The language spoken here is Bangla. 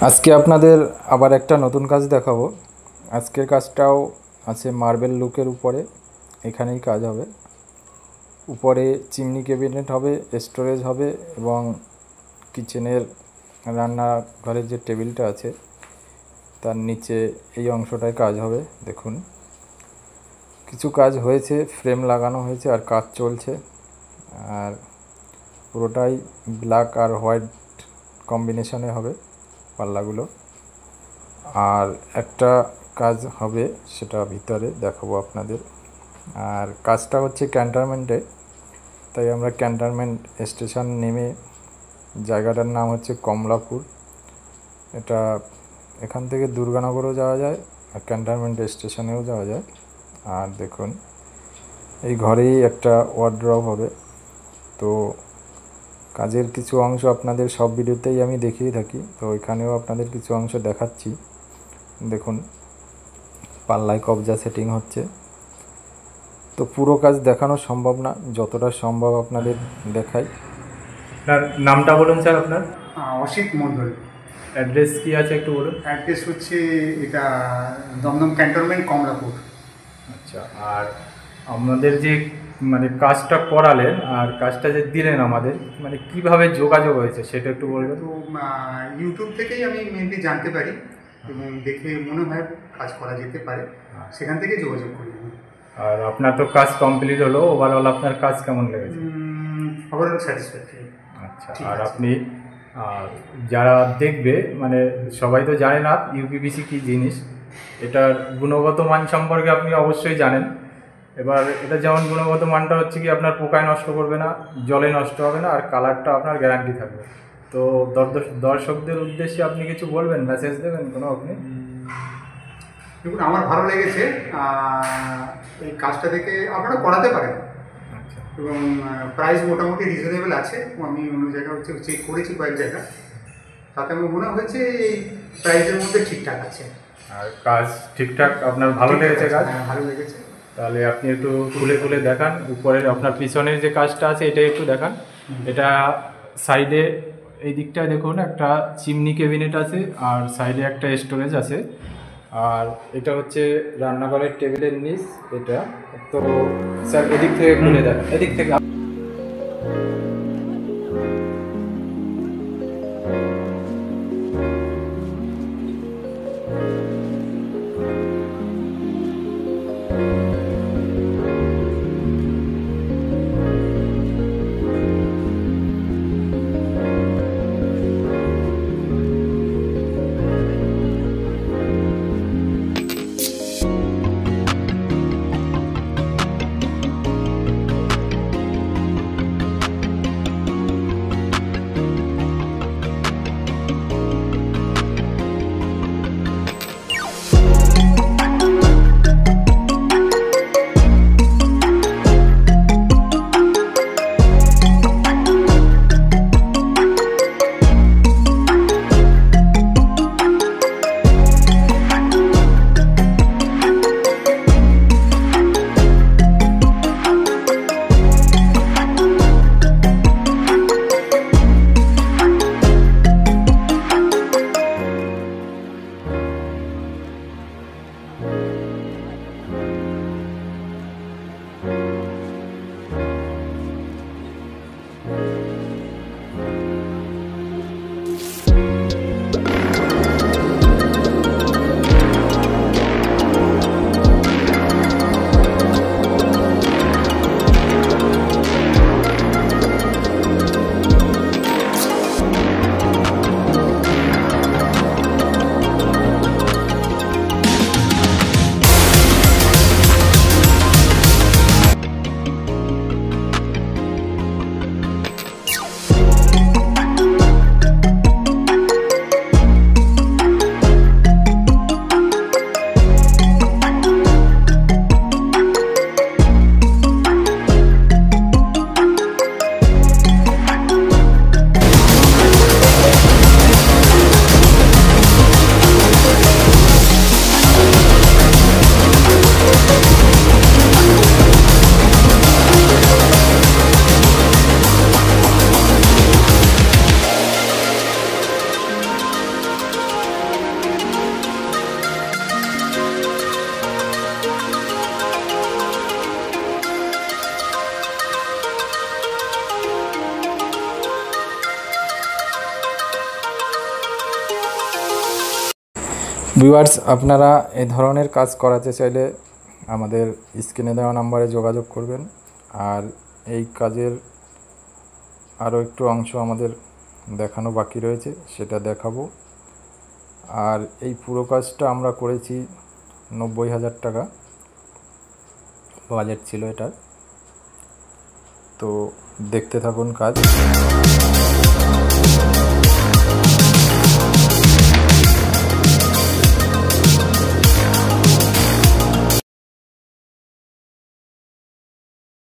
আজকে আপনাদের আবার একটা নতুন কাজ দেখাবো। আজকের কাজটাও আছে মার্বেল লুকের উপরে। এখানেই কাজ হবে। উপরে চিমনি ক্যাবিনেট হবে, স্টোরেজ হবে এবং কিচেনের রান্নাঘরের যে টেবিলটা আছে তার নিচে এই অংশটায় কাজ হবে। দেখুন, কিছু কাজ হয়েছে, ফ্রেম লাগানো হয়েছে আর কাজ চলছে। আর পুরোটাই ব্ল্যাক আর হোয়াইট কম্বিনেশনে হবে পাল্লাগুলো। আর একটা কাজ হবে, সেটা ভিতরে দেখাবো আপনাদের। আর কাজটা হচ্ছে ক্যান্টনমেন্টে, তাই আমরা ক্যান্টনমেন্ট স্টেশন নেমে, জায়গাটার নাম হচ্ছে কমলাপুর। এটা এখান থেকে দুর্গানগরও যাওয়া যায় আর ক্যান্টনমেন্ট স্টেশনেও যাওয়া যায়। আর দেখুন, এই ঘরেই একটা ওয়ার্ড্রপ হবে। তো কাজের কিছু অংশ আপনাদের সব ভিডিওতেই আমি দেখিয়ে থাকি, তো এখানেও আপনাদের কিছু অংশ দেখাচ্ছি। দেখুন, পাল্লায় কবজা সেটিং হচ্ছে। তো পুরো কাজ দেখানো সম্ভব না, যতটা সম্ভব আপনাদের দেখাই। আপনার নামটা বলুন স্যার। আপনার অসিত মণ্ডল। অ্যাড্রেস কি আছে একটু বলুন। অ্যাড্রেস হচ্ছে এটা দমদম ক্যান্টনমেন্ট কমলাপুর। আচ্ছা, আর আমাদের যে কাজটা করালেন আর কাজটা যে দিলেন আমাদের, কিভাবে যোগাযোগ হয়েছে সেটা একটু বলবেন। তো ইউটিউব থেকেই আমি মেনলি জানতে পারি এবং দেখে মনে হয় কাজ করা যেতে পারে, সেখান থেকে যোগাযোগ করি। আর আপনার তো কাজ কমপ্লিট হলো, ওভারঅল আপনার কাজ কেমন লেগেছে? Overall satisfactory. আচ্ছা, আর আপনি যারা দেখবে, সবাই তো জানে না ইউপিভিসি কী জিনিস, এটার গুণগত মান সম্পর্কে আপনি অবশ্যই জানেন। এবার এটা যেমন গুণগত মানটা হচ্ছে কি, আপনার পোকায় নষ্ট করবে না, জলে নষ্ট হবে না, আর কালারটা আপনার গ্যারান্টি থাকবে। তো দর্শকদের উদ্দেশ্যে আপনি কিছু বলবেন, মেসেজ দেবেন কোনো আপনি? দেখুন, আমার ভালো লেগেছে। এই কাজটা দেখে আপনারা করাতে পারেন এবং প্রাইস মোটামুটি রিজনেবল আছে। আমি অন্য জায়গায় চেক করেছি, কয়েক জায়গা, তাতে আমার মনে হয়েছে এই প্রাইসের মধ্যে ঠিকঠাক আছে। আর কাজ ঠিকঠাক আপনার ভালো লেগেছে? কাজ ভালো লেগেছে। তাহলে আপনি একটু খুলে খুলে দেখান। উপরের আপনার পিছনের যে কাজটা আছে এটা একটু দেখান। এটা সাইডে এই দিকটায় দেখুন, একটা চিমনি ক্যাবিনেট আছে আর সাইডে একটা স্টোরেজ আছে। আর এটা হচ্ছে রান্নাঘরের টেবিলের নিচ। এটা তো স্যার এদিক থেকে খুলে দেখান, এদিক থেকে। ভিউয়ার্স, আপনারা এই ধরনের কাজ করাতে চাইলে আমাদের স্ক্রিনে দেওয়া নাম্বারে যোগাযোগ করবেন। আর এই কাজের আরও একটু অংশ আমাদের দেখানো বাকি রয়েছে, সেটা দেখাবো। আর এই পুরো কাজটা আমরা করেছি 90,000 টাকা বাজেট ছিল এটার। তো দেখতে থাকুন কাজ।